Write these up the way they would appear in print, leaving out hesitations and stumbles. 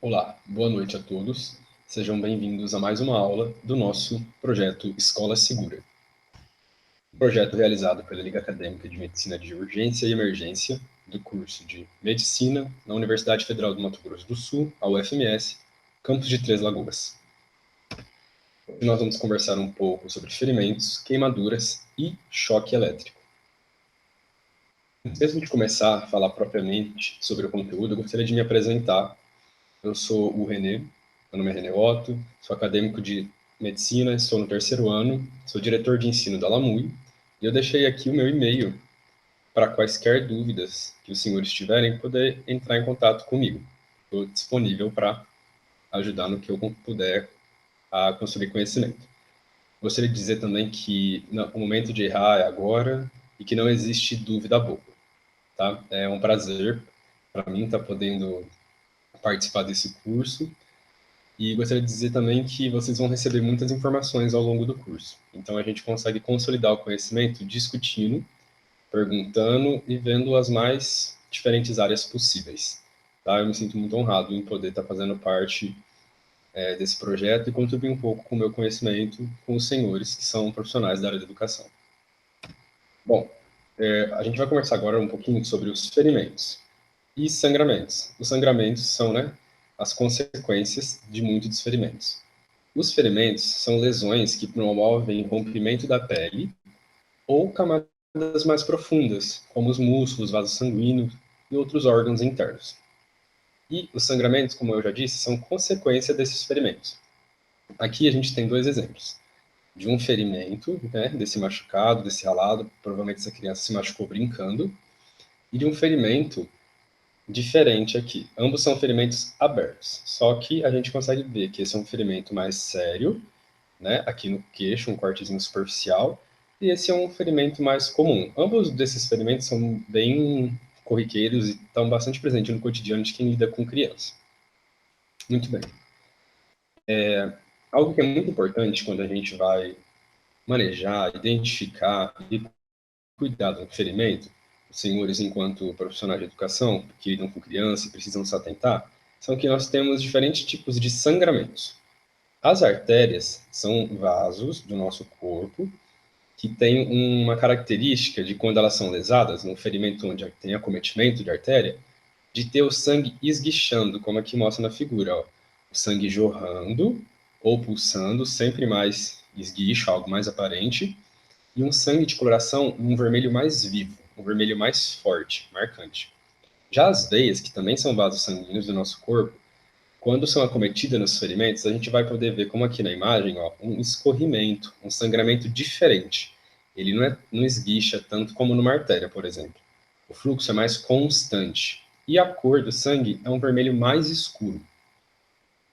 Olá, boa noite a todos. Sejam bem-vindos a mais uma aula do nosso projeto Escola Segura. Projeto realizado pela Liga Acadêmica de Medicina de Urgência e Emergência do curso de Medicina na Universidade Federal do Mato Grosso do Sul, a UFMS, campus de Três Lagoas. Hoje nós vamos conversar um pouco sobre ferimentos, queimaduras e choque elétrico. Antes de começar a falar propriamente sobre o conteúdo, eu gostaria de me apresentar. Eu sou o Renê, meu nome é Renê Otto, sou acadêmico de medicina, estou no terceiro ano, sou diretor de ensino da LAMUI, e eu deixei aqui o meu e-mail para quaisquer dúvidas que os senhores tiverem, poder entrar em contato comigo. Estou disponível para ajudar no que eu puder a construir conhecimento. Gostaria de dizer também que o momento de errar é agora e que não existe dúvida boba, tá? É um prazer para mim estar podendo participar desse curso. E gostaria de dizer também que vocês vão receber muitas informações ao longo do curso. Então, a gente consegue consolidar o conhecimento discutindo, perguntando e vendo as mais diferentes áreas possíveis. Tá? Eu me sinto muito honrado em poder estar fazendo parte desse projeto e contribuir um pouco com o meu conhecimento com os senhores que são profissionais da área da educação. Bom, a gente vai conversar agora um pouquinho sobre os ferimentos e sangramentos. Os sangramentos são, as consequências de muitos ferimentos. Os ferimentos são lesões que promovem rompimento da pele ou camadas mais profundas, como os músculos, vasos sanguíneos e outros órgãos internos. E os sangramentos, como eu já disse, são consequência desses ferimentos. Aqui a gente tem dois exemplos. De um ferimento, desse machucado, desse ralado, provavelmente essa criança se machucou brincando, e de um ferimento diferente aqui. Ambos são ferimentos abertos, só que a gente consegue ver que esse é um ferimento mais sério, aqui no queixo, um cortezinho superficial, e esse é um ferimento mais comum. Ambos desses ferimentos são bem corriqueiros e estão bastante presentes no cotidiano de quem lida com criança. Muito bem. Algo que é muito importante quando a gente vai manejar, identificar e cuidar do ferimento, os senhores, enquanto profissionais de educação, que lidam com criança e precisam se atentar, são que nós temos diferentes tipos de sangramentos. As artérias são vasos do nosso corpo que têm uma característica de quando elas são lesadas, num ferimento onde tem acometimento de artéria, de ter o sangue esguichando, como aqui mostra na figura, ó. O sangue jorrando ou pulsando, sempre mais esguicho, algo mais aparente, e um sangue de coloração um vermelho mais vivo, um vermelho mais forte, marcante. Já as veias, que também são vasos sanguíneos do nosso corpo, quando são acometidas nos ferimentos, a gente vai poder ver, como aqui na imagem, ó, um escorrimento, um sangramento diferente. Ele não esguicha tanto como numa artéria, por exemplo. O fluxo é mais constante. E a cor do sangue é um vermelho mais escuro.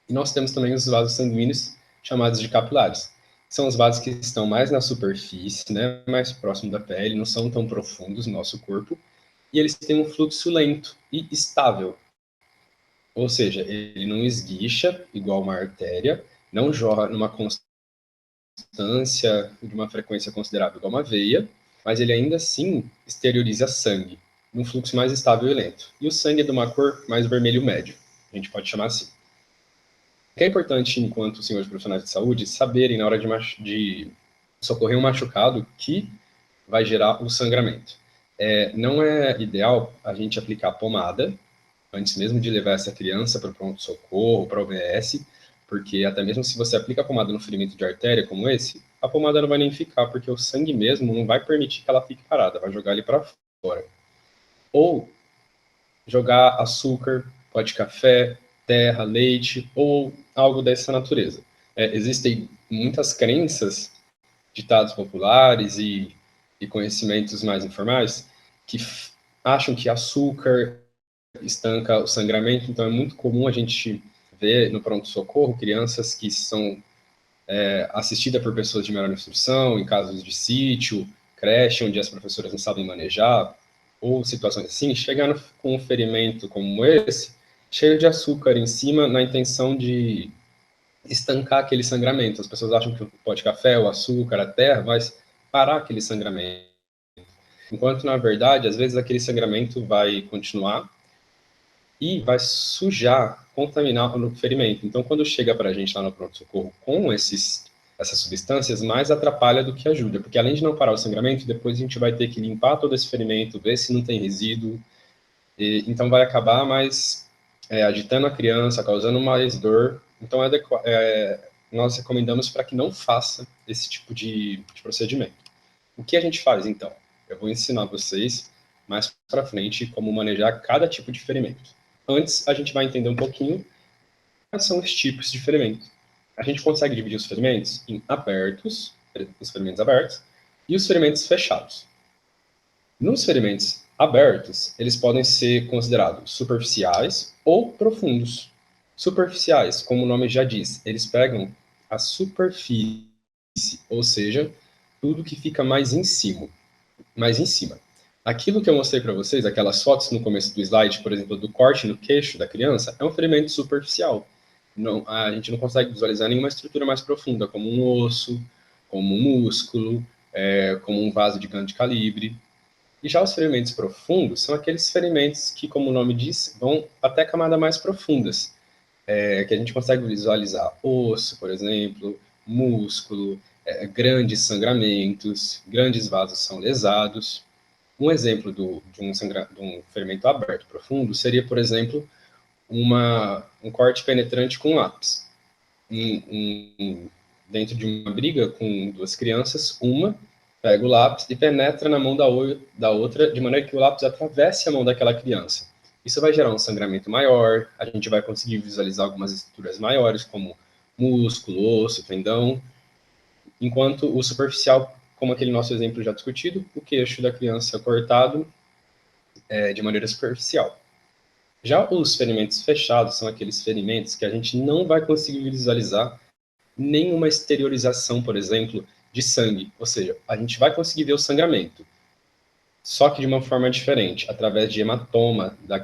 E nós temos também os vasos sanguíneos, chamados de capilares. São os vasos que estão mais na superfície, mais próximo da pele, não são tão profundos no nosso corpo, e eles têm um fluxo lento e estável. Ou seja, ele não esguicha igual uma artéria, não jorra numa constância de uma frequência considerável igual uma veia, mas ele ainda assim exterioriza sangue, num fluxo mais estável e lento. E o sangue é de uma cor mais vermelho médio, a gente pode chamar assim. O que é importante, enquanto senhores profissionais de saúde, saberem na hora de socorrer um machucado que vai gerar o sangramento. Não é ideal a gente aplicar pomada antes mesmo de levar essa criança para o pronto-socorro, para o OBS, porque até mesmo se você aplica a pomada no ferimento de artéria como esse, a pomada não vai nem ficar, porque o sangue mesmo não vai permitir que ela fique parada, vai jogar ele para fora. Ou jogar açúcar, pó de café, terra, leite, ou algo dessa natureza. Existem muitas crenças, ditados populares e conhecimentos mais informais que acham que açúcar estanca o sangramento, então é muito comum a gente ver no pronto-socorro crianças que são assistidas por pessoas de melhor instrução, em casos de sítio, creche, onde as professoras não sabem manejar, ou situações assim, chegando com um ferimento como esse, cheio de açúcar em cima, na intenção de estancar aquele sangramento. As pessoas acham que o pó de café, o açúcar, a terra vai parar aquele sangramento. Enquanto, na verdade, às vezes aquele sangramento vai continuar, e vai sujar, contaminar o ferimento. Então, quando chega para a gente lá no pronto-socorro com essas substâncias, mais atrapalha do que ajuda, porque além de não parar o sangramento, depois a gente vai ter que limpar todo esse ferimento, ver se não tem resíduo, então vai acabar mais agitando a criança, causando mais dor. Então, nós recomendamos para que não faça esse tipo de procedimento. O que a gente faz, então? Eu vou ensinar vocês mais para frente como manejar cada tipo de ferimento. Antes, a gente vai entender um pouquinho quais são os tipos de ferimento. A gente consegue dividir os ferimentos em abertos, os ferimentos abertos, e os ferimentos fechados. Nos ferimentos abertos, eles podem ser considerados superficiais ou profundos. Superficiais, como o nome já diz, eles pegam a superfície, ou seja, tudo que fica mais em cima. Aquilo que eu mostrei para vocês, aquelas fotos no começo do slide, por exemplo, do corte no queixo da criança, é um ferimento superficial. Não, a gente não consegue visualizar nenhuma estrutura mais profunda, como um osso, como um músculo, como um vaso de grande calibre. E já os ferimentos profundos são aqueles ferimentos que, como o nome diz, vão até camadas mais profundas, que a gente consegue visualizar osso, por exemplo, músculo, grandes sangramentos, grandes vasos são lesados. Um exemplo de um ferimento aberto profundo seria, por exemplo, um corte penetrante com lápis. Dentro de uma briga com duas crianças, uma pega o lápis e penetra na mão da outra, de maneira que o lápis atravesse a mão daquela criança. Isso vai gerar um sangramento maior, a gente vai conseguir visualizar algumas estruturas maiores, como músculo, osso, tendão, enquanto o superficial, como aquele nosso exemplo já discutido, o queixo da criança cortado de maneira superficial. Já os ferimentos fechados são aqueles ferimentos que a gente não vai conseguir visualizar nenhuma exteriorização, por exemplo, de sangue. Ou seja, a gente vai conseguir ver o sangramento, só que de uma forma diferente, através de hematoma, da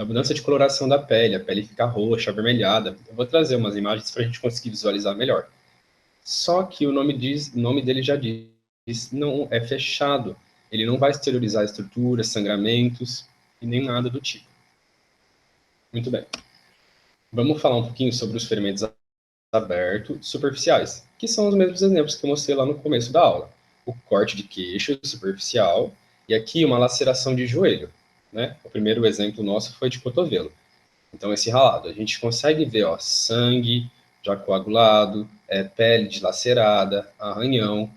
mudança de coloração da pele, a pele fica roxa, avermelhada. Eu vou trazer umas imagens para a gente conseguir visualizar melhor. Só que o nome dele já diz, não é fechado. Ele não vai exteriorizar estruturas, sangramentos e nem nada do tipo. Muito bem. Vamos falar um pouquinho sobre os ferimentos abertos superficiais, que são os mesmos exemplos que eu mostrei lá no começo da aula. O corte de queixo superficial e aqui uma laceração de joelho, né? O primeiro exemplo nosso foi de cotovelo. Então, esse ralado, a gente consegue ver, ó, sangue já coagulado, pele dilacerada, arranhão.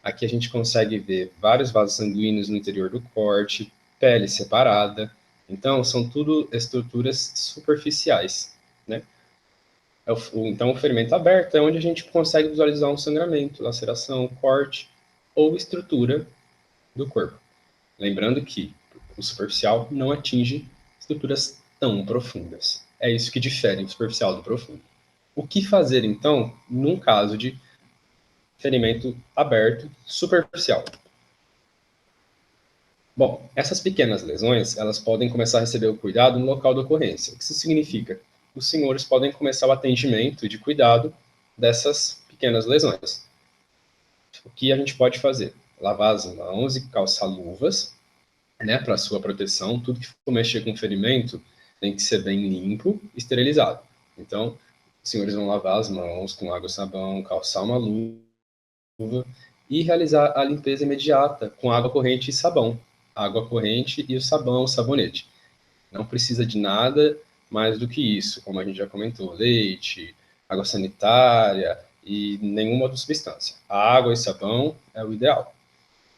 Aqui a gente consegue ver vários vasos sanguíneos no interior do corte, pele separada. Então, são tudo estruturas superficiais, né? Então, o ferimento aberto é onde a gente consegue visualizar um sangramento, laceração, corte ou estrutura do corpo. Lembrando que o superficial não atinge estruturas tão profundas. É isso que difere o superficial do profundo. O que fazer, então, num caso de ferimento aberto superficial? Bom, essas pequenas lesões, elas podem começar a receber o cuidado no local da ocorrência. O que isso significa? Os senhores podem começar o atendimento de cuidado dessas pequenas lesões. O que a gente pode fazer? Lavar as mãos e calçar luvas, né, para sua proteção. Tudo que for mexer com ferimento tem que ser bem limpo e esterilizado. Então, os senhores vão lavar as mãos com água e sabão, calçar uma luva e realizar a limpeza imediata com água corrente e sabão. Água corrente e o sabão, o sabonete. Não precisa de nada mais do que isso, como a gente já comentou, leite, água sanitária e nenhuma outra substância. A água e sabão é o ideal.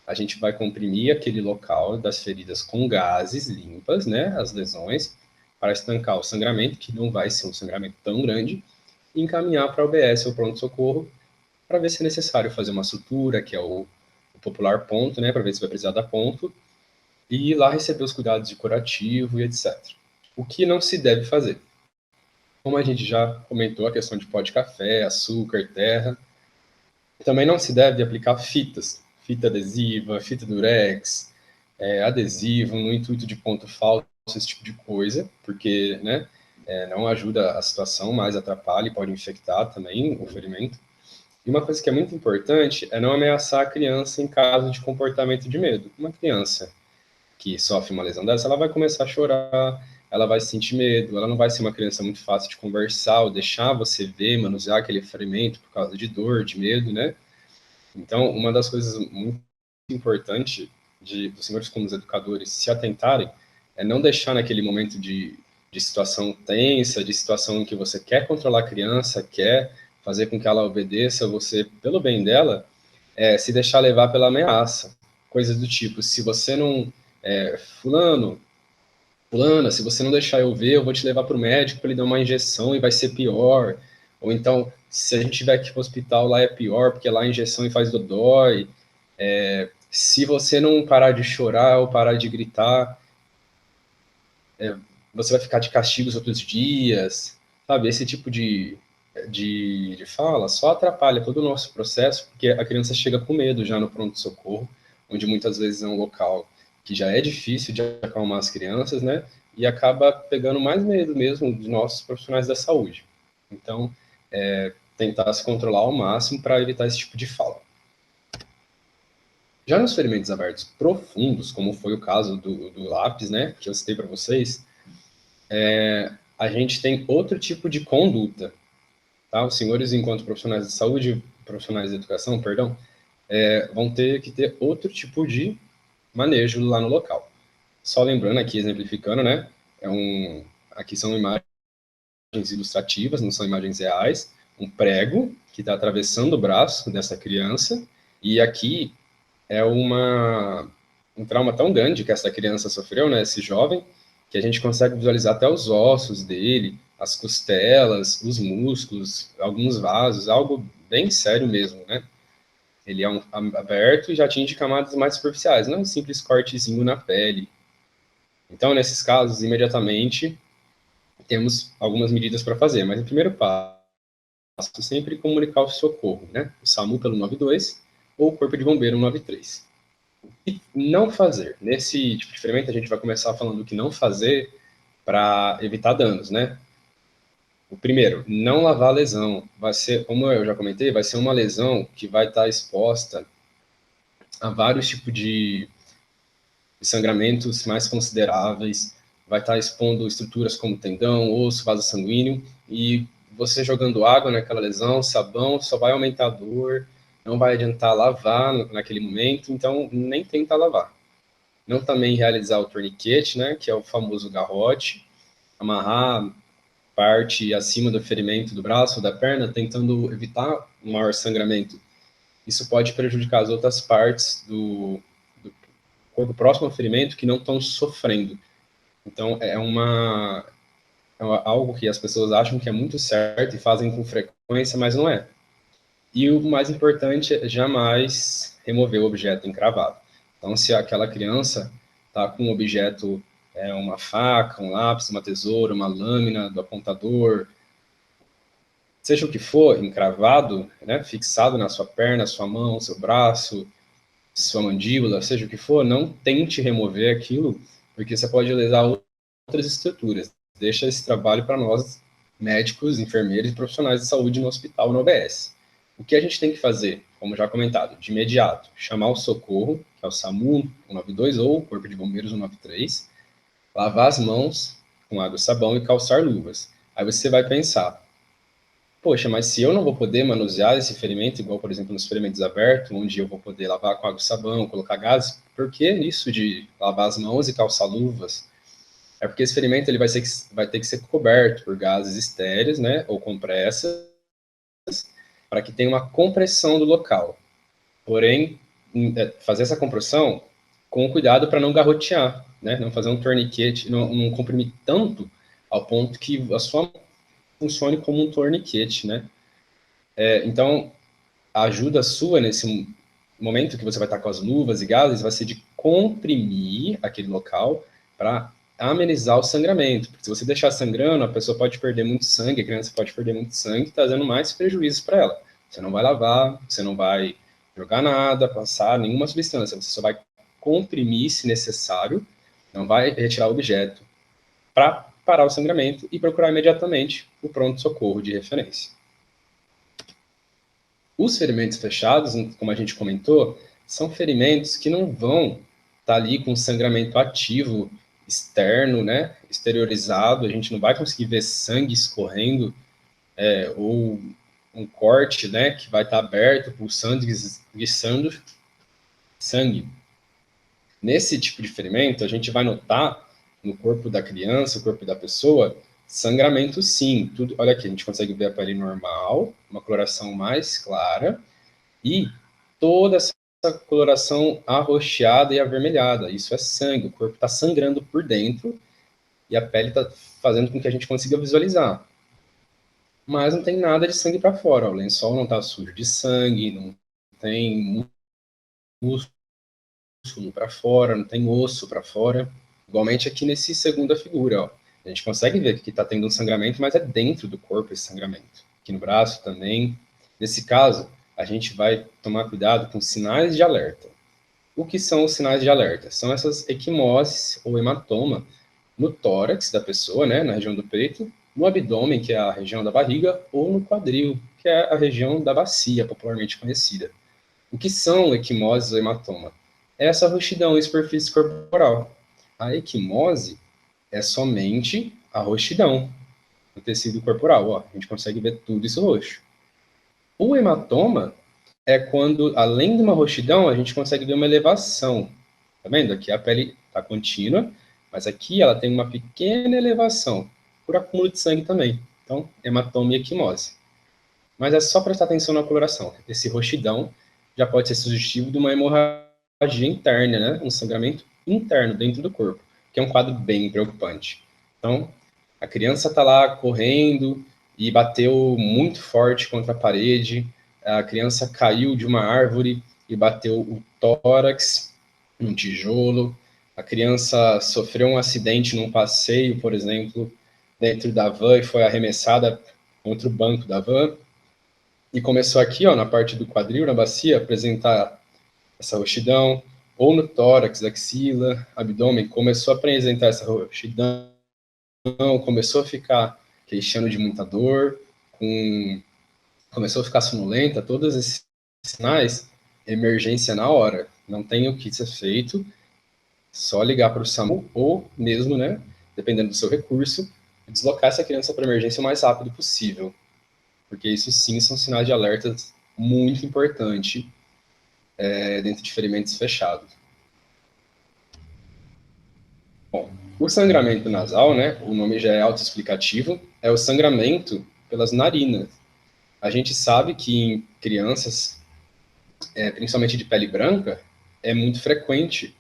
A gente vai comprimir aquele local das feridas com gases limpas, né, as lesões, para estancar o sangramento, que não vai ser um sangramento tão grande, e encaminhar para a UBS ou pronto-socorro para ver se é necessário fazer uma sutura, que é o popular ponto, né, para ver se vai precisar dar ponto, e ir lá receber os cuidados de curativo e etc. O que não se deve fazer? Como a gente já comentou, a questão de pó de café, açúcar, terra, também não se deve aplicar fitas, fita adesiva, fita durex, adesivo no intuito de ponto falso, esse tipo de coisa, porque, né, não ajuda a situação, mas atrapalha e pode infectar também o ferimento. E uma coisa que é muito importante é não ameaçar a criança em caso de comportamento de medo. Uma criança que sofre uma lesão dessa, ela vai começar a chorar, ela vai sentir medo, ela não vai ser uma criança muito fácil de conversar ou deixar você ver, manusear aquele ferimento por causa de dor, de medo, né? Então, uma das coisas muito importantes dos senhores como os educadores se atentarem é não deixar naquele momento de situação tensa, de situação em que você quer controlar a criança, quer fazer com que ela obedeça você pelo bem dela, se deixar levar pela ameaça. Coisas do tipo, se você não... fulana, se você não deixar eu ver, eu vou te levar para o médico para ele dar uma injeção e vai ser pior. Ou então, se a gente tiver que ir para o hospital, lá é pior, porque lá a injeção e faz dodói. Se você não parar de chorar ou parar de gritar, você vai ficar de castigo os outros dias. Sabe, esse tipo de fala só atrapalha todo o nosso processo, porque a criança chega com medo já no pronto-socorro, onde muitas vezes é um local que já é difícil de acalmar as crianças, né? E acaba pegando mais medo mesmo de nossos profissionais da saúde. Então, tentar se controlar ao máximo para evitar esse tipo de fala. Já nos ferimentos abertos profundos, como foi o caso do lápis, né, que eu citei para vocês, a gente tem outro tipo de conduta, tá? Os senhores, enquanto profissionais de saúde, profissionais de educação, perdão, vão ter que ter outro tipo de manejo lá no local. Só lembrando aqui, exemplificando, né? Aqui são imagens ilustrativas, não são imagens reais. Um prego que está atravessando o braço dessa criança, e aqui é um trauma tão grande que essa criança sofreu, né? Esse jovem, que a gente consegue visualizar até os ossos dele, as costelas, os músculos, alguns vasos, algo bem sério mesmo, né? Ele é aberto e já atinge camadas mais superficiais, não é um simples cortezinho na pele. Então, nesses casos, imediatamente, temos algumas medidas para fazer, mas o primeiro passo é sempre comunicar o socorro, né? O SAMU pelo 92 ou o Corpo de Bombeiro 193. E não fazer. Nesse tipo de ferimento, a gente vai começar falando o que não fazer para evitar danos, né? O primeiro, não lavar a lesão. Vai ser, como eu já comentei, vai ser uma lesão que vai estar exposta a vários tipos de sangramentos mais consideráveis, vai estar expondo estruturas como tendão, osso, vaso sanguíneo, e você jogando água naquela lesão, sabão, só vai aumentar a dor, não vai adiantar lavar naquele momento, então nem tenta lavar. Não também realizar o torniquete, né, que é o famoso garrote, amarrar parte acima do ferimento do braço ou da perna, tentando evitar um maior sangramento. Isso pode prejudicar as outras partes do corpo próximo ao ferimento que não estão sofrendo. Então, algo que as pessoas acham que é muito certo e fazem com frequência, mas não é. E o mais importante é jamais remover o objeto encravado. Então, se aquela criança está com um objeto, uma faca, um lápis, uma tesoura, uma lâmina do apontador, seja o que for, encravado, né, fixado na sua perna, sua mão, seu braço, sua mandíbula, seja o que for, não tente remover aquilo, porque você pode lesar outras estruturas. Deixa esse trabalho para nós, médicos, enfermeiros e profissionais de saúde no hospital, no OBS. O que a gente tem que fazer, como já comentado, de imediato, chamar o socorro, que é o SAMU 192 ou o Corpo de Bombeiros 193, lavar as mãos com água e sabão e calçar luvas. Aí você vai pensar, poxa, mas se eu não vou poder manusear esse ferimento, igual, por exemplo, nos ferimentos abertos, onde eu vou poder lavar com água e sabão, colocar gases, por que nisso de lavar as mãos e calçar luvas? É porque esse ferimento ele vai ter que ser coberto por gases estéreis, né, ou compressas, para que tenha uma compressão do local. Porém, fazer essa compressão com cuidado para não garrotear, né, não fazer um torniquete, não comprimir tanto ao ponto que a sua mão funcione como um torniquete, né? Então, a ajuda sua nesse momento que você vai estar com as luvas e gases vai ser de comprimir aquele local para amenizar o sangramento. Porque se você deixar sangrando, a pessoa pode perder muito sangue, a criança pode perder muito sangue, trazendo mais prejuízos para ela. Você não vai lavar, você não vai jogar nada, passar nenhuma substância, você só vai comprimir se necessário, não vai retirar o objeto para parar o sangramento e procurar imediatamente o pronto-socorro de referência. Os ferimentos fechados, como a gente comentou, são ferimentos que não vão estar ali com sangramento ativo externo, né, exteriorizado, a gente não vai conseguir ver sangue escorrendo, ou um corte, né, que vai estar aberto, pulsando, esguiçando sangue. Nesse tipo de ferimento, a gente vai notar no corpo da criança, o corpo da pessoa, sangramento sim. Tudo, olha aqui, a gente consegue ver a pele normal, uma coloração mais clara, e toda essa coloração arroxeada e avermelhada. Isso é sangue, o corpo está sangrando por dentro e a pele está fazendo com que a gente consiga visualizar. Mas não tem nada de sangue para fora, o lençol não está sujo de sangue, não tem músculo para fora, não tem osso para fora. Igualmente aqui nesse segunda figura, ó. A gente consegue ver que está tendo um sangramento, mas é dentro do corpo esse sangramento. Aqui no braço também. Nesse caso, a gente vai tomar cuidado com sinais de alerta. O que são os sinais de alerta? São essas equimoses ou hematoma no tórax da pessoa, né, na região do peito, no abdômen, que é a região da barriga, ou no quadril, que é a região da bacia, popularmente conhecida. O que são equimoses ou hematoma? É essa roxidão em superfície corporal. A equimose é somente a roxidão do tecido corporal. Ó, a gente consegue ver tudo isso roxo. O hematoma é quando, além de uma roxidão, a gente consegue ver uma elevação. Tá vendo? Aqui a pele está contínua, mas aqui ela tem uma pequena elevação, por acúmulo de sangue também. Então, hematoma e equimose. Mas é só prestar atenção na coloração. Esse roxidão já pode ser sugestivo de uma hemorragia interna, né? Um sangramento interno dentro do corpo, que é um quadro bem preocupante. Então, a criança está lá correndo e bateu muito forte contra a parede, a criança caiu de uma árvore e bateu o tórax num tijolo, a criança sofreu um acidente num passeio, por exemplo, dentro da van e foi arremessada contra o banco da van, e começou aqui, ó, na parte do quadril, na bacia, apresentar essa roxidão, ou no tórax, axila, abdômen, começou a apresentar essa roxidão, começou a ficar queixando de muita dor, começou a ficar sonolenta, todos esses sinais, emergência na hora. Não tem o que ser feito, só ligar para o SAMU ou mesmo, né, dependendo do seu recurso, deslocar essa criança para emergência o mais rápido possível. Porque isso sim são sinais de alerta muito importante dentro de ferimentos fechados. Bom, o sangramento nasal, né, o nome já é autoexplicativo, é o sangramento pelas narinas. A gente sabe que em crianças, principalmente de pele branca, é muito frequente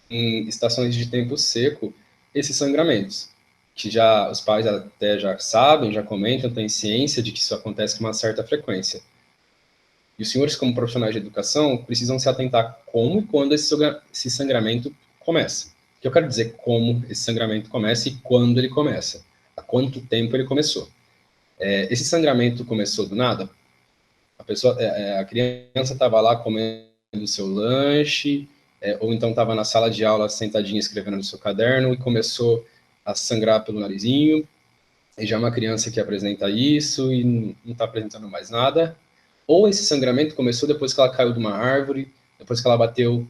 em estações de tempo seco esses sangramentos, que já os pais até já sabem, já comentam, têm ciência de que isso acontece com uma certa frequência. E os senhores, como profissionais de educação, precisam se atentar como e quando esse sangramento começa. O que eu quero dizer como esse sangramento começa e quando ele começa. Há quanto tempo ele começou. Esse sangramento começou do nada? A criança estava lá comendo o seu lanche, ou então estava na sala de aula sentadinha escrevendo no seu caderno e começou a sangrar pelo narizinho, e já é uma criança que apresenta isso e não está apresentando mais nada, ou esse sangramento começou depois que ela caiu de uma árvore, depois que ela bateu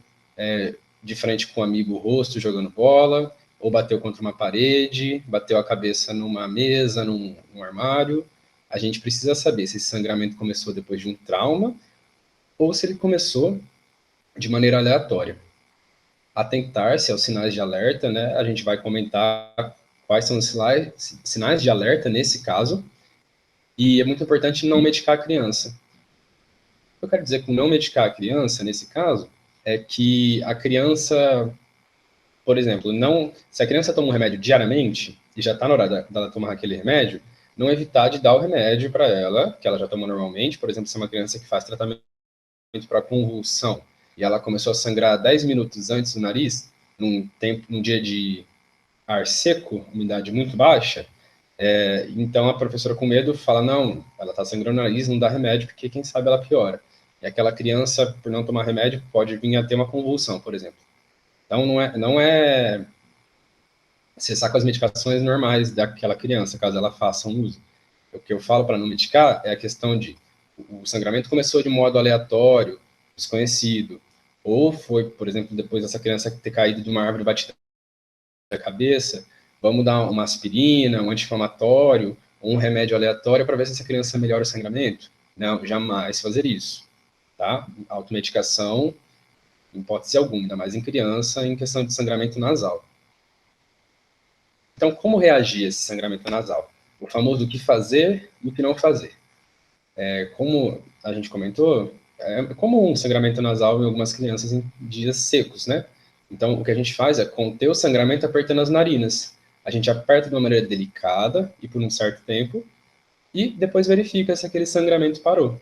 de frente com um amigo o rosto jogando bola, ou bateu contra uma parede, bateu a cabeça numa mesa, num armário. A gente precisa saber se esse sangramento começou depois de um trauma ou se ele começou de maneira aleatória. Atentar-se aos sinais de alerta, né? A gente vai comentar quais são os sinais de alerta nesse caso, e é muito importante não medicar a criança. O que eu quero dizer com não medicar a criança, nesse caso, é que a criança, por exemplo, não, se a criança toma um remédio diariamente, e já está na hora dela tomar aquele remédio, não evitar de dar o remédio para ela, que ela já toma normalmente, por exemplo, se é uma criança que faz tratamento para convulsão, e ela começou a sangrar 10 minutos antes do nariz, num dia de ar seco, umidade muito baixa, então a professora com medo fala, não, ela está sangrando o nariz, não dá remédio, porque quem sabe ela piora. E aquela criança, por não tomar remédio, pode vir a ter uma convulsão, por exemplo. Então não é cessar com as medicações normais daquela criança, caso ela faça um uso. O que eu falo para não medicar é a questão de o sangramento começou de modo aleatório, desconhecido, ou foi, por exemplo, depois dessa criança ter caído de uma árvore batida a cabeça, vamos dar uma aspirina, um anti-inflamatório, um remédio aleatório para ver se essa criança melhora o sangramento. Não, jamais fazer isso, tá? Automedicação, em hipótese alguma, ainda mais em criança, em questão de sangramento nasal. Então, como reagir a esse sangramento nasal? O famoso o que fazer e o que não fazer. Como a gente comentou, é comum um sangramento nasal em algumas crianças em dias secos, né? Então, o que a gente faz é conter o sangramento apertando as narinas. A gente aperta de uma maneira delicada e por um certo tempo, e depois verifica se aquele sangramento parou.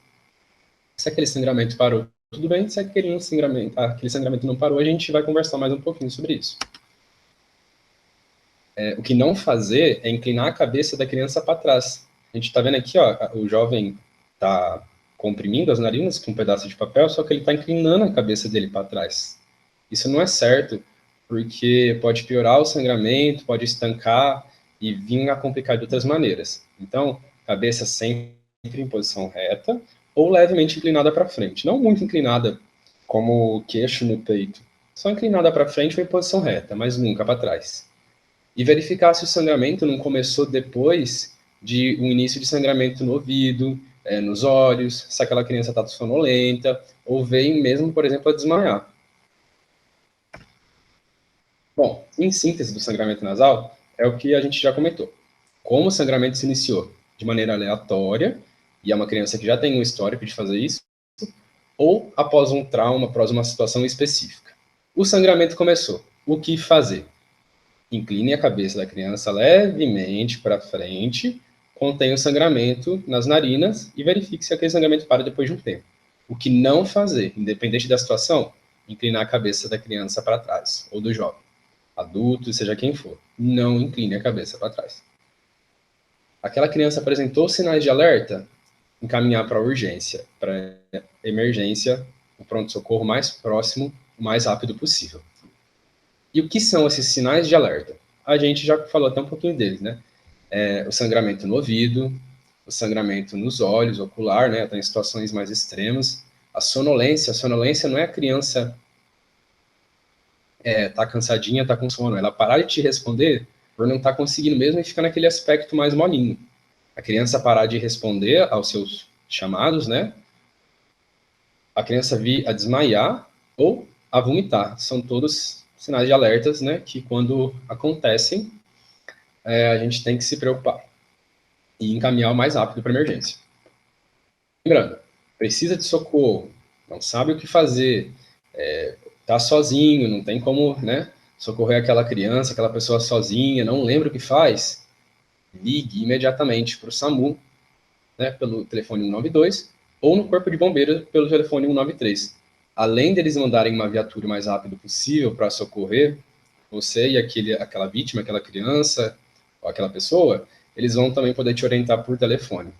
Se aquele sangramento parou, tudo bem. Se aquele sangramento não parou, a gente vai conversar mais um pouquinho sobre isso. O que não fazer é inclinar a cabeça da criança para trás. A gente está vendo aqui, ó, o jovem está comprimindo as narinas com um pedaço de papel, só que ele está inclinando a cabeça dele para trás. Isso não é certo, porque pode piorar o sangramento, pode estancar e vir a complicar de outras maneiras. Então, cabeça sempre em posição reta ou levemente inclinada para frente. Não muito inclinada, como o queixo no peito. Só inclinada para frente ou em posição reta, mas nunca para trás. E verificar se o sangramento não começou depois de um início de sangramento no ouvido, nos olhos, se aquela criança está sonolenta, ou vem mesmo, por exemplo, a desmaiar. Bom, em síntese do sangramento nasal, é o que a gente já comentou. Como o sangramento se iniciou de maneira aleatória, e é uma criança que já tem um histórico de fazer isso, ou após um trauma, após uma situação específica. O sangramento começou. O que fazer? Incline a cabeça da criança levemente para frente, contém o sangramento nas narinas e verifique se aquele sangramento para depois de um tempo. O que não fazer, independente da situação, inclinar a cabeça da criança para trás, ou do jovem, adulto, seja quem for. Não incline a cabeça para trás. Aquela criança apresentou sinais de alerta, encaminhar para a urgência, para emergência, o pronto-socorro mais próximo, o mais rápido possível. E o que são esses sinais de alerta? A gente já falou até um pouquinho deles, né? O sangramento no ouvido, o sangramento nos olhos, ocular, né? Até em situações mais extremas. A sonolência não é a criança tá cansadinha, tá com sono. Ela parar de te responder por não estar conseguindo mesmo e ficar naquele aspecto mais molinho. A criança parar de responder aos seus chamados, né? A criança vir a desmaiar ou a vomitar. São todos sinais de alertas, né, que quando acontecem, a gente tem que se preocupar e encaminhar o mais rápido para a emergência. Lembrando, precisa de socorro, não sabe o que fazer, tá sozinho, não tem como, né, socorrer aquela criança, aquela pessoa sozinha, não lembra o que faz, ligue imediatamente para o SAMU, né, pelo telefone 192 ou no Corpo de Bombeiros pelo telefone 193. Além deles mandarem uma viatura o mais rápido possível para socorrer você e aquela vítima, aquela criança ou aquela pessoa, eles vão também poder te orientar por telefone.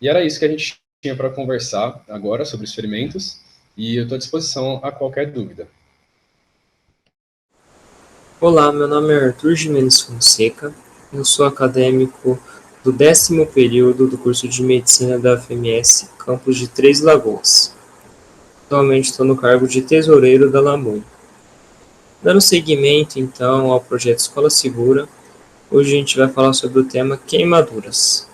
E era isso que a gente tinha para conversar agora sobre os ferimentos, e eu estou à disposição a qualquer dúvida. Olá, meu nome é Arthur Gimenez Fonseca, eu sou acadêmico do 10º período do curso de Medicina da UFMS, campus de Três Lagoas. Atualmente estou no cargo de tesoureiro da LAMUN. Dando seguimento, então, ao projeto Escola Segura, hoje a gente vai falar sobre o tema queimaduras.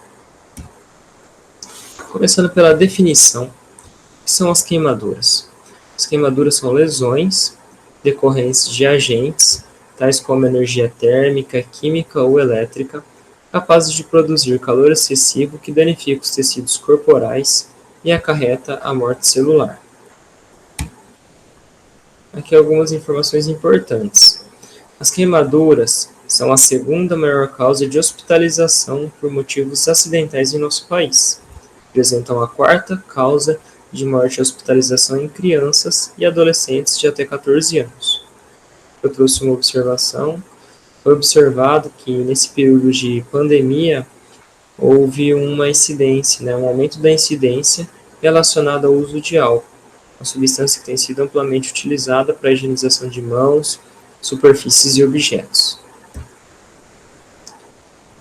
Começando pela definição, o que são as queimaduras? As queimaduras são lesões decorrentes de agentes, tais como energia térmica, química ou elétrica, capazes de produzir calor excessivo que danifica os tecidos corporais e acarreta a morte celular. Aqui algumas informações importantes. As queimaduras são a segunda maior causa de hospitalização por motivos acidentais em nosso país. Representam a quarta causa de morte e hospitalização em crianças e adolescentes de até 14 anos. Eu trouxe uma observação. Foi observado que nesse período de pandemia houve uma incidência, um aumento da incidência relacionada ao uso de álcool, uma substância que tem sido amplamente utilizada para a higienização de mãos, superfícies e objetos.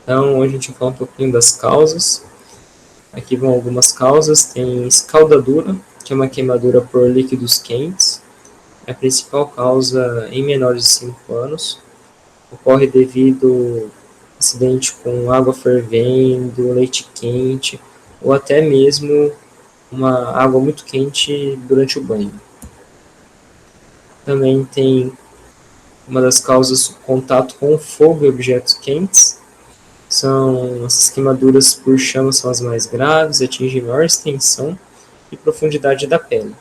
Então, hoje a gente vai falar um pouquinho das causas. Aqui vão algumas causas. Tem escaldadura, que é uma queimadura por líquidos quentes. É a principal causa em menores de 5 anos. ocorre devido a acidente com água fervendo, leite quente, ou até mesmo uma água muito quente durante o banho. Também tem uma das causas contato com o fogo e objetos quentes. Essas queimaduras por chama são as mais graves, atingem maior extensão e profundidade da pele.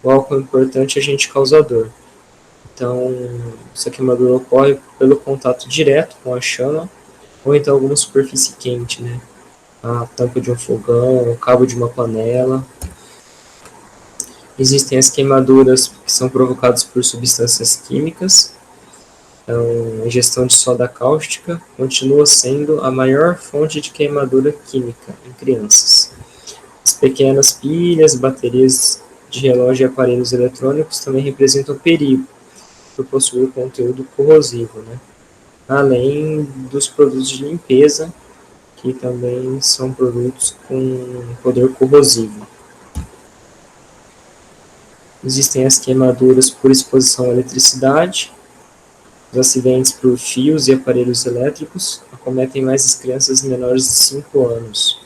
O álcool é um importante agente causador. Então, essa queimadura ocorre pelo contato direto com a chama ou então alguma superfície quente, né? A tampa de um fogão, o cabo de uma panela. Existem as queimaduras que são provocadas por substâncias químicas. Então, a ingestão de soda cáustica continua sendo a maior fonte de queimadura química em crianças. As pequenas pilhas, baterias de relógio e aparelhos eletrônicos também representam perigo por possuir conteúdo corrosivo, né? Além dos produtos de limpeza, que também são produtos com poder corrosivo. Existem as queimaduras por exposição à eletricidade. Os acidentes por fios e aparelhos elétricos acometem mais as crianças menores de 5 anos.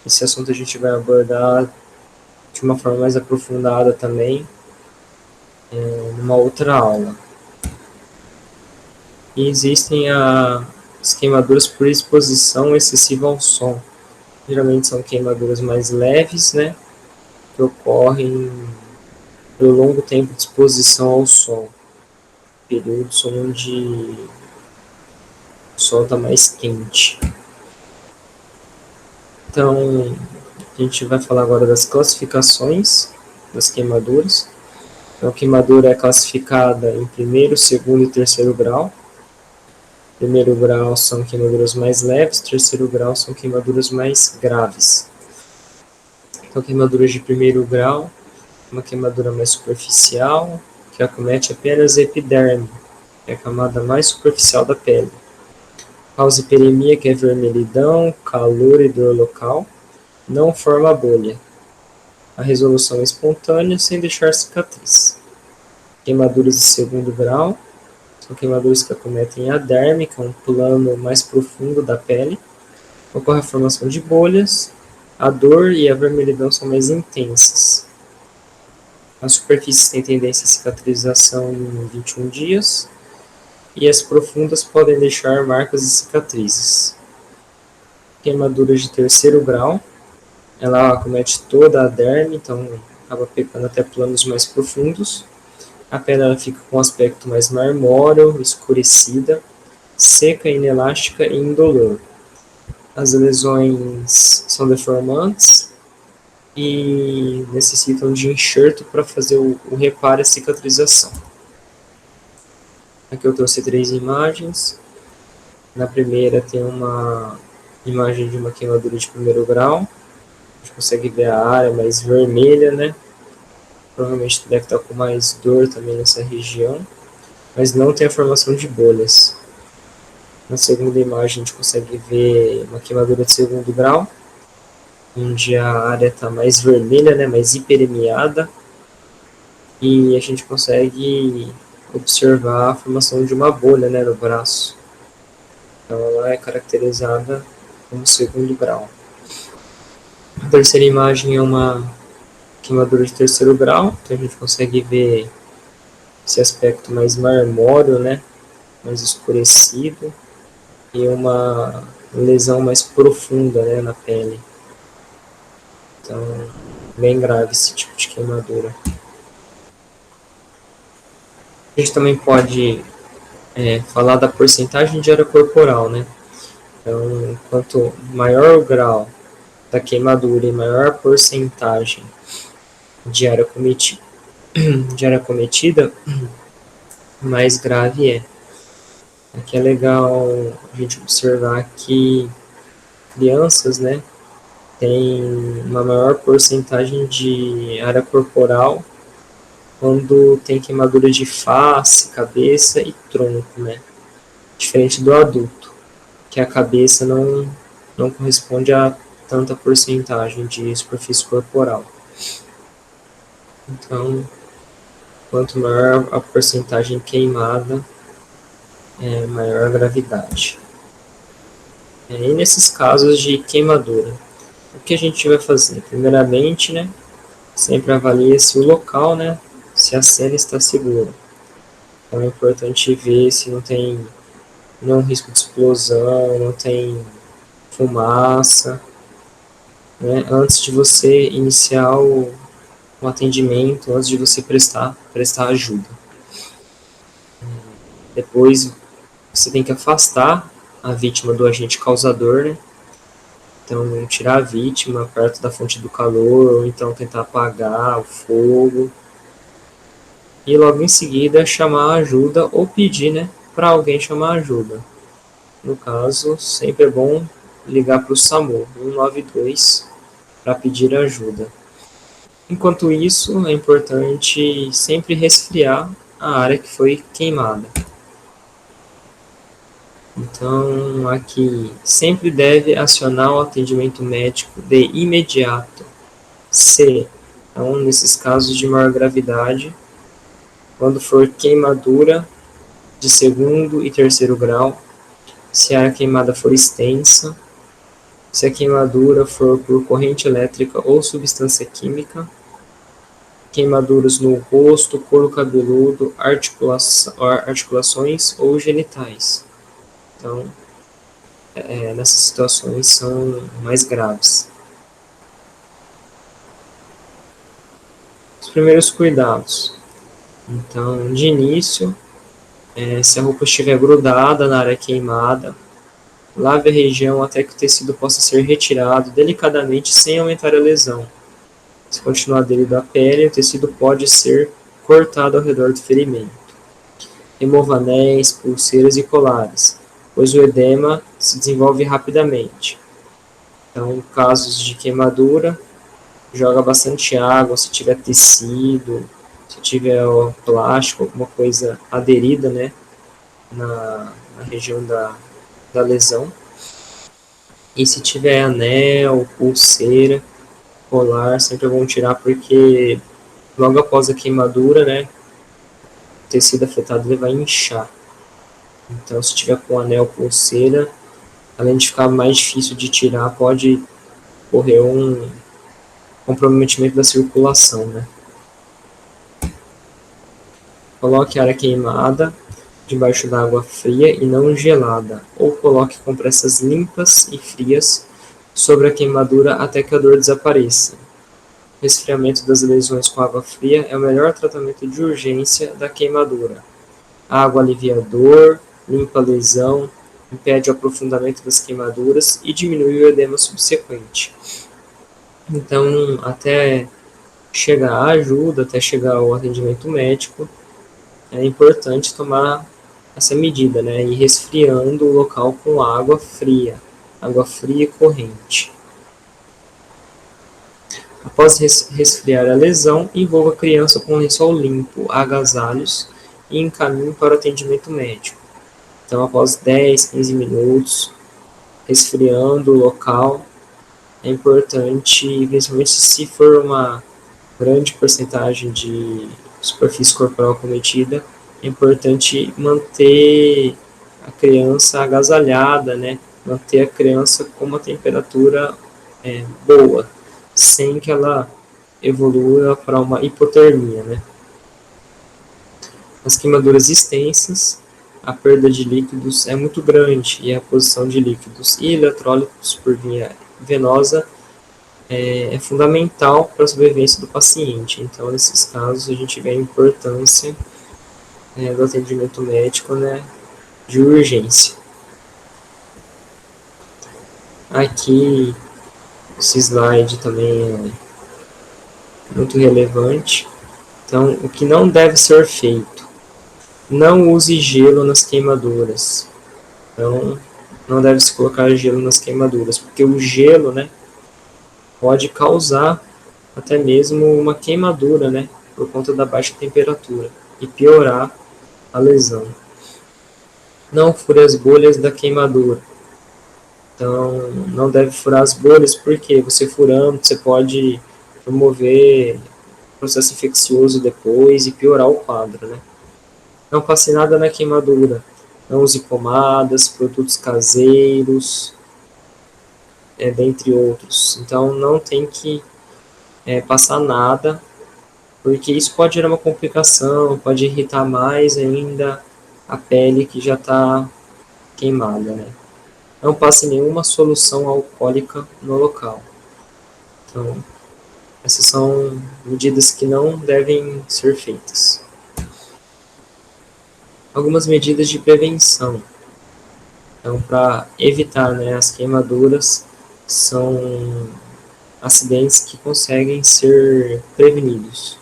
Esse assunto a gente vai abordar de uma forma mais aprofundada também numa outra aula. E existem as queimaduras por exposição excessiva ao som. Geralmente são queimaduras mais leves, né, que ocorrem pelo longo tempo de exposição ao sol. Períodos onde o sol está mais quente. Então, a gente vai falar agora das classificações das queimaduras. Então, a queimadura é classificada em primeiro, segundo e terceiro grau. Primeiro grau são queimaduras mais leves, terceiro grau são queimaduras mais graves. Então, queimaduras de primeiro grau, uma queimadura mais superficial, que acomete apenas a epiderme, que é a camada mais superficial da pele. Causa hiperemia, que é vermelhidão, calor e dor local, não forma bolha. A resolução é espontânea, sem deixar cicatriz. Queimaduras de segundo grau, são queimaduras que acometem a derme, que é um plano mais profundo da pele. Ocorre a formação de bolhas, a dor e a vermelhidão são mais intensas. As superfícies têm tendência à cicatrização em 21 dias, e as profundas podem deixar marcas e cicatrizes. Queimaduras de terceiro grau, ela acomete toda a derme, então acaba pegando até planos mais profundos. A pele ela fica com um aspecto mais marmóreo, escurecida, seca, inelástica e indolor. As lesões são deformantes e necessitam de enxerto para fazer o reparo e a cicatrização. Aqui eu trouxe 3 imagens. Na primeira tem uma imagem de uma queimadura de primeiro grau. A gente consegue ver a área mais vermelha, né? Provavelmente deve estar com mais dor também nessa região, mas não tem a formação de bolhas. Na segunda imagem a gente consegue ver uma queimadura de segundo grau, onde a área está mais vermelha, né, mais hiperemiada, e a gente consegue observar a formação de uma bolha, né, no braço. Então ela é caracterizada como segundo grau. A terceira imagem é uma queimadura de terceiro grau, então a gente consegue ver esse aspecto mais marmóreo, né, mais escurecido, e uma lesão mais profunda, né, na pele. Então, bem grave esse tipo de queimadura. A gente também pode falar da porcentagem de área corporal, né? Então, quanto maior o grau da queimadura e maior a porcentagem de área cometida, mais grave é. Aqui é legal a gente observar que crianças, né, têm uma maior porcentagem de área corporal quando tem queimadura de face, cabeça e tronco, né? Diferente do adulto, que a cabeça não corresponde a tanta porcentagem de superfície corporal. Então, quanto maior a porcentagem queimada, maior gravidade. E nesses casos de queimadura, o que a gente vai fazer? Primeiramente, né, sempre avalia-se o local, né, se a cena está segura. Então é importante ver se não tem nenhum risco de explosão, não tem fumaça, né, antes de você iniciar o atendimento, antes de você prestar ajuda. Depois você tem que afastar a vítima do agente causador, né? Então, tirar a vítima perto da fonte do calor, ou então tentar apagar o fogo. E logo em seguida chamar ajuda ou pedir, né, para alguém chamar ajuda. No caso, sempre é bom ligar para o SAMU 192 para pedir ajuda. Enquanto isso, é importante sempre resfriar a área que foi queimada. Então, aqui, sempre deve acionar o atendimento médico de imediato. Então, nesses casos de maior gravidade, quando for queimadura de segundo e terceiro grau, se a área queimada for extensa, se a queimadura for por corrente elétrica ou substância química, queimaduras no rosto, couro cabeludo, articulações ou genitais. Então, nessas situações são mais graves. Os primeiros cuidados. Então, de início, se a roupa estiver grudada na área queimada, lave a região até que o tecido possa ser retirado delicadamente sem aumentar a lesão. Se continuar aderido à pele, o tecido pode ser cortado ao redor do ferimento. Remova anéis, pulseiras e colares, pois o edema se desenvolve rapidamente. Então, casos de queimadura, joga bastante água, se tiver tecido, se tiver plástico, alguma coisa aderida, né, na região da lesão. E se tiver anel, pulseira, colar, sempre é bom tirar, porque logo após a queimadura, né, o tecido afetado ele vai inchar. Então, se tiver com anel, pulseira, além de ficar mais difícil de tirar, pode ocorrer um comprometimento da circulação, né. Coloque a área queimada debaixo da água fria e não gelada, ou coloque compressas limpas e frias sobre a queimadura até que a dor desapareça. O resfriamento das lesões com água fria é o melhor tratamento de urgência da queimadura. A água alivia a dor, limpa a lesão, impede o aprofundamento das queimaduras e diminui o edema subsequente. Então, até chegar a ajuda, até chegar ao atendimento médico, é importante tomar essa medida, né? Ir resfriando o local com água fria e corrente. Após resfriar a lesão, envolva a criança com lençol limpo, agasalhos e encaminhe para o atendimento médico. Então, após 10, 15 minutos, resfriando o local, é importante, principalmente se for uma grande porcentagem de superfície corporal cometida, é importante manter a criança agasalhada, né? Manter a criança com uma temperatura boa, sem que ela evolua para uma hipotermia, né? Nas queimaduras extensas, a perda de líquidos é muito grande e a reposição de líquidos e eletrólitos por via venosa é fundamental para a sobrevivência do paciente. Então, nesses casos, a gente vê a importância do atendimento médico, né, de urgência. Aqui, esse slide também é muito relevante. Então, o que não deve ser feito? Não use gelo nas queimaduras. Então, não deve se colocar gelo nas queimaduras, porque o gelo, né, pode causar até mesmo uma queimadura, né, por conta da baixa temperatura e piorar a lesão. Não fure as bolhas da queimadura. Então, não deve furar as bolhas, porque você furando, você pode promover processo infeccioso depois e piorar o quadro, né? Não passe nada na queimadura. Não use pomadas, produtos caseiros, dentre outros. Então, não tem que passar nada, porque isso pode gerar uma complicação, pode irritar mais ainda a pele que já está queimada, né? Não passe nenhuma solução alcoólica no local. Então, essas são medidas que não devem ser feitas. Algumas medidas de prevenção. Então, para evitar, né, as queimaduras, são acidentes que conseguem ser prevenidos.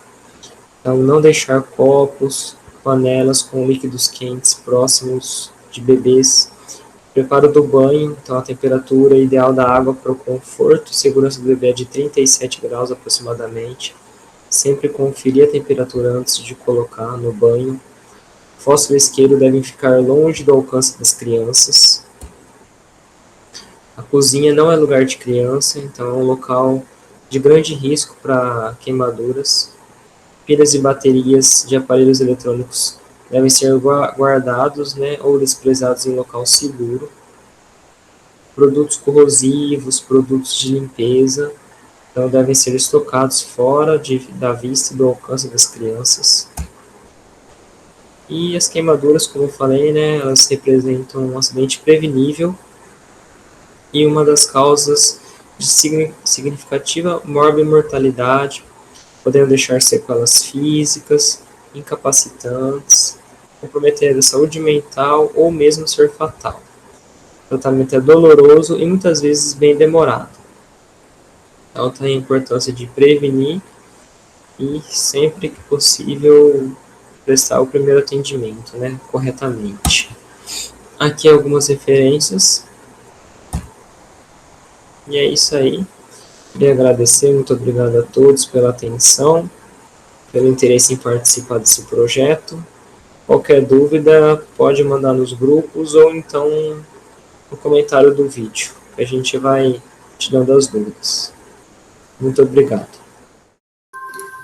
Então, não deixar copos, panelas com líquidos quentes próximos de bebês. Preparo do banho, então a temperatura ideal da água para o conforto e segurança do bebê é de 37 graus aproximadamente. Sempre conferir a temperatura antes de colocar no banho. Fósforo e isqueiro devem ficar longe do alcance das crianças. A cozinha não é lugar de criança, então é um local de grande risco para queimaduras. Pilhas e baterias de aparelhos eletrônicos devem ser guardados, né, ou desprezados em local seguro. Produtos corrosivos, produtos de limpeza, então devem ser estocados fora da vista e do alcance das crianças. E as queimaduras, como eu falei, né, elas representam um acidente prevenível e uma das causas de significativa morbimortalidade, podendo deixar sequelas físicas, incapacitantes, comprometer a saúde mental ou mesmo ser fatal. O tratamento é doloroso e muitas vezes bem demorado. Então tem a importância de prevenir e sempre que possível prestar o primeiro atendimento, né, corretamente. Aqui algumas referências. E é isso aí. Queria agradecer, muito obrigado a todos pela atenção, pelo interesse em participar desse projeto. Qualquer dúvida, pode mandar nos grupos ou então no comentário do vídeo, que a gente vai te dando as dúvidas. Muito obrigado.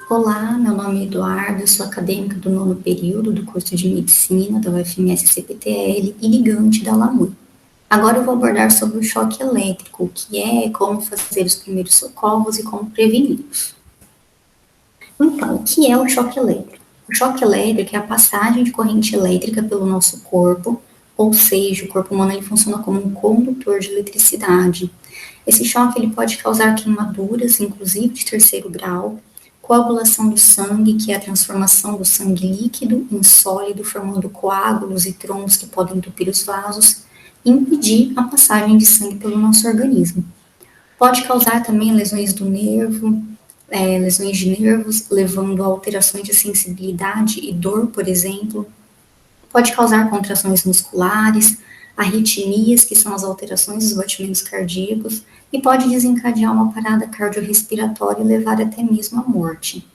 Olá, meu nome é Eduardo, eu sou acadêmica do 9º período do curso de Medicina da UFMS-CPTL e ligante da LAMUR. Agora eu vou abordar sobre o choque elétrico, o que é, como fazer os primeiros socorros e como preveni-los. Então, o que é o choque elétrico? O choque elétrico é a passagem de corrente elétrica pelo nosso corpo, ou seja, o corpo humano ele funciona como um condutor de eletricidade. Esse choque ele pode causar queimaduras, inclusive de 3º grau, coagulação do sangue, que é a transformação do sangue líquido em sólido, formando coágulos e trombos que podem entupir os vasos, e impedir a passagem de sangue pelo nosso organismo. Pode causar também lesões do nervo, lesões de nervos, levando a alterações de sensibilidade e dor, por exemplo. Pode causar contrações musculares, arritmias, que são as alterações dos batimentos cardíacos, e pode desencadear uma parada cardiorrespiratória e levar até mesmo à morte.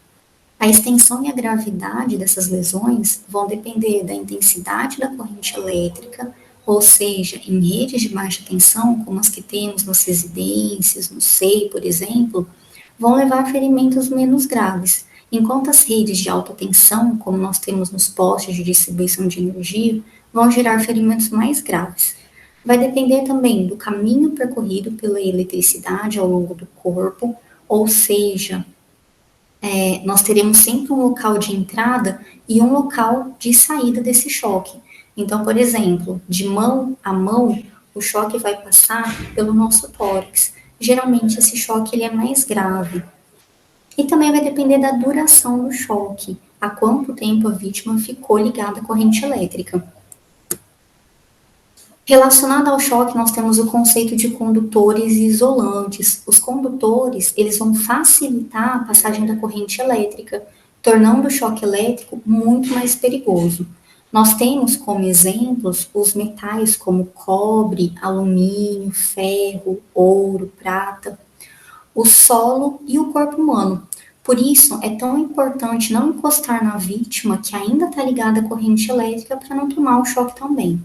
A extensão e a gravidade dessas lesões vão depender da intensidade da corrente elétrica, ou seja, em redes de baixa tensão, como as que temos nas residências, no SEI, por exemplo, vão levar a ferimentos menos graves, enquanto as redes de alta tensão, como nós temos nos postes de distribuição de energia, vão gerar ferimentos mais graves. Vai depender também do caminho percorrido pela eletricidade ao longo do corpo, ou seja, nós teremos sempre um local de entrada e um local de saída desse choque. Então, por exemplo, de mão a mão, o choque vai passar pelo nosso tórax. Geralmente, esse choque ele é mais grave. E também vai depender da duração do choque, há quanto tempo a vítima ficou ligada à corrente elétrica. Relacionado ao choque, nós temos o conceito de condutores e isolantes. Os condutores, eles vão facilitar a passagem da corrente elétrica, tornando o choque elétrico muito mais perigoso. Nós temos como exemplos os metais como cobre, alumínio, ferro, ouro, prata, o solo e o corpo humano. Por isso, é tão importante não encostar na vítima que ainda está ligada à corrente elétrica para não tomar o choque também.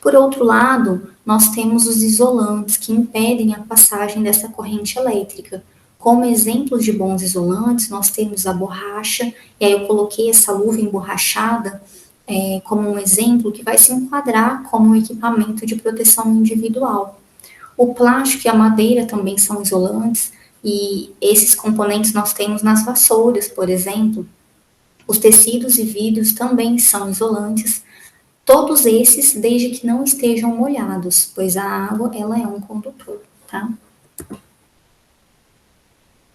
Por outro lado, nós temos os isolantes que impedem a passagem dessa corrente elétrica. Como exemplos de bons isolantes, nós temos a borracha, e aí eu coloquei essa luva emborrachada, como um exemplo que vai se enquadrar como um equipamento de proteção individual. O plástico e a madeira também são isolantes, e esses componentes nós temos nas vassouras, por exemplo. Os tecidos e vidros também são isolantes, todos esses desde que não estejam molhados, pois a água ela é um condutor, tá?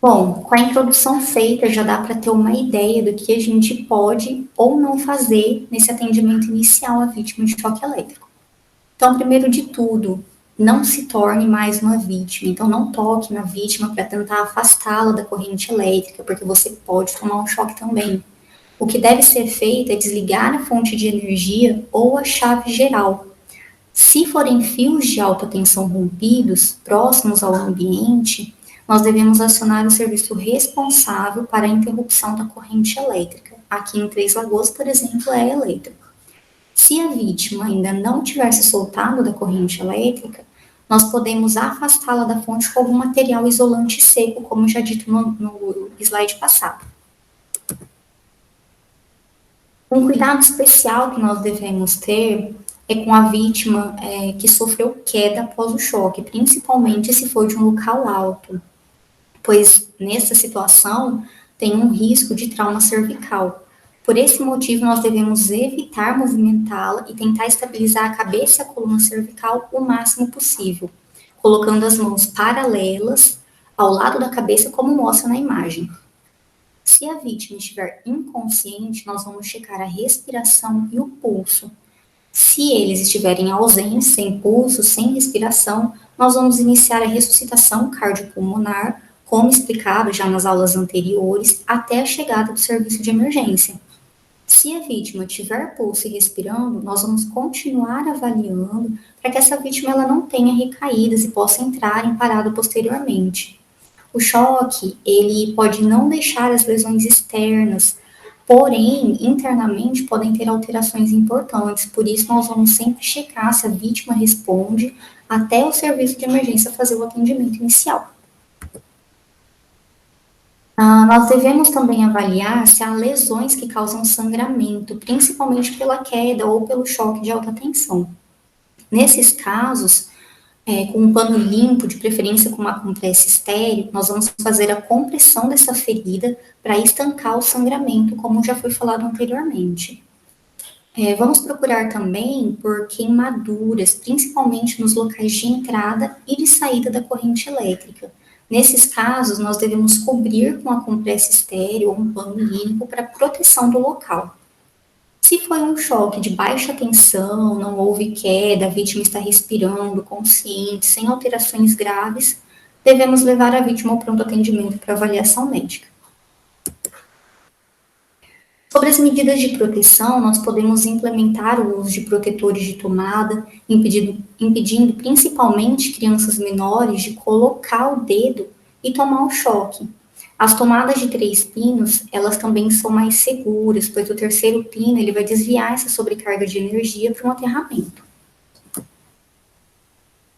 Bom, com a introdução feita, já dá para ter uma ideia do que a gente pode ou não fazer nesse atendimento inicial à vítima de choque elétrico. Então, primeiro de tudo, não se torne mais uma vítima. Então, não toque na vítima para tentar afastá-la da corrente elétrica, porque você pode tomar um choque também. O que deve ser feito é desligar a fonte de energia ou a chave geral. Se forem fios de alta tensão rompidos, próximos ao ambiente, nós devemos acionar o serviço responsável para a interrupção da corrente elétrica. Aqui em Três Lagoas, por exemplo, é elétrico. Se a vítima ainda não tiver se soltado da corrente elétrica, nós podemos afastá-la da fonte com algum material isolante seco, como já dito no slide passado. Um cuidado especial que nós devemos ter é com a vítima que sofreu queda após o choque, principalmente se for de um local alto, pois nessa situação tem um risco de trauma cervical. Por esse motivo, nós devemos evitar movimentá-la e tentar estabilizar a cabeça e a coluna cervical o máximo possível, colocando as mãos paralelas ao lado da cabeça, como mostra na imagem. Se a vítima estiver inconsciente, nós vamos checar a respiração e o pulso. Se eles estiverem ausentes, sem pulso, sem respiração, nós vamos iniciar a ressuscitação cardiopulmonar, como explicado já nas aulas anteriores, até a chegada do serviço de emergência. Se a vítima tiver pulso e respirando, nós vamos continuar avaliando para que essa vítima ela não tenha recaídas e possa entrar em parada posteriormente. O choque, ele pode não deixar as lesões externas, porém, internamente podem ter alterações importantes, por isso nós vamos sempre checar se a vítima responde até o serviço de emergência fazer o atendimento inicial. Nós devemos também avaliar se há lesões que causam sangramento, principalmente pela queda ou pelo choque de alta tensão. Nesses casos, com um pano limpo, de preferência com uma compressa estéril, nós vamos fazer a compressão dessa ferida para estancar o sangramento, como já foi falado anteriormente. Vamos procurar também por queimaduras, principalmente nos locais de entrada e de saída da corrente elétrica. Nesses casos, nós devemos cobrir com a compressa estéril ou um pano limpo para proteção do local. Se foi um choque de baixa tensão, não houve queda, a vítima está respirando, consciente, sem alterações graves, devemos levar a vítima ao pronto atendimento para avaliação médica. Sobre as medidas de proteção, nós podemos implementar o uso de protetores de tomada, impedindo principalmente crianças menores de colocar o dedo e tomar o choque. As tomadas de 3 pinos, elas também são mais seguras, pois o terceiro pino ele vai desviar essa sobrecarga de energia para um aterramento.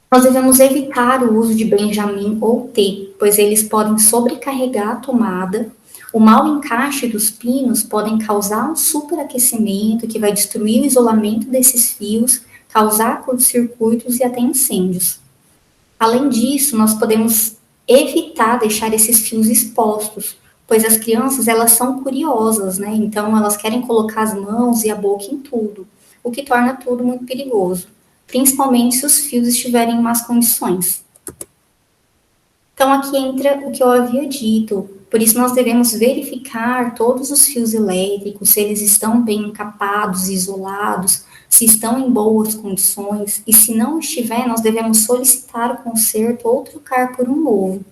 Nós devemos evitar o uso de Benjamin ou T, pois eles podem sobrecarregar a tomada. O mau encaixe dos pinos podem causar um superaquecimento que vai destruir o isolamento desses fios, causar curtos-circuitos e até incêndios. Além disso, nós podemos evitar deixar esses fios expostos, pois as crianças elas são curiosas, né? Então elas querem colocar as mãos e a boca em tudo, o que torna tudo muito perigoso, principalmente se os fios estiverem em más condições. Então aqui entra o que eu havia dito. Por isso, nós devemos verificar todos os fios elétricos, se eles estão bem encapados e isolados, se estão em boas condições, e se não estiver, nós devemos solicitar o conserto ou trocar por um novo.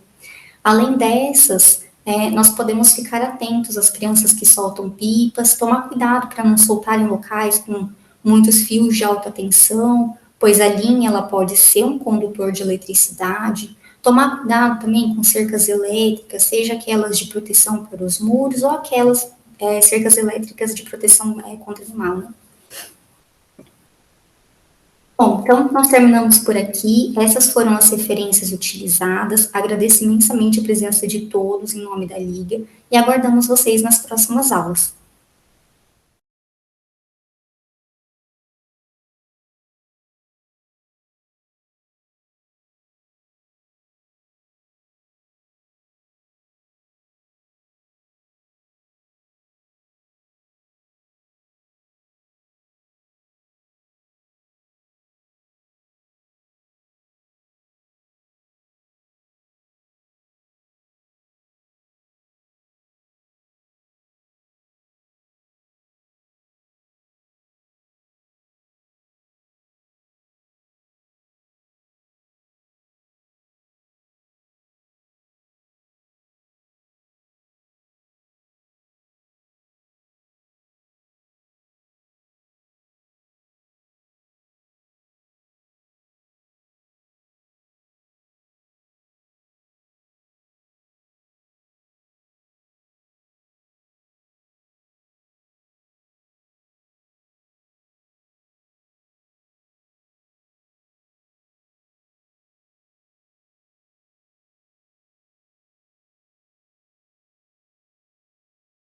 Além dessas, nós podemos ficar atentos às crianças que soltam pipas, tomar cuidado para não soltar em locais com muitos fios de alta tensão, pois a linha ela pode ser um condutor de eletricidade. Tomar cuidado também com cercas elétricas, seja aquelas de proteção para os muros ou aquelas cercas elétricas de proteção contra animal, né? Bom, então nós terminamos por aqui. Essas foram as referências utilizadas. Agradeço imensamente a presença de todos em nome da Liga e aguardamos vocês nas próximas aulas.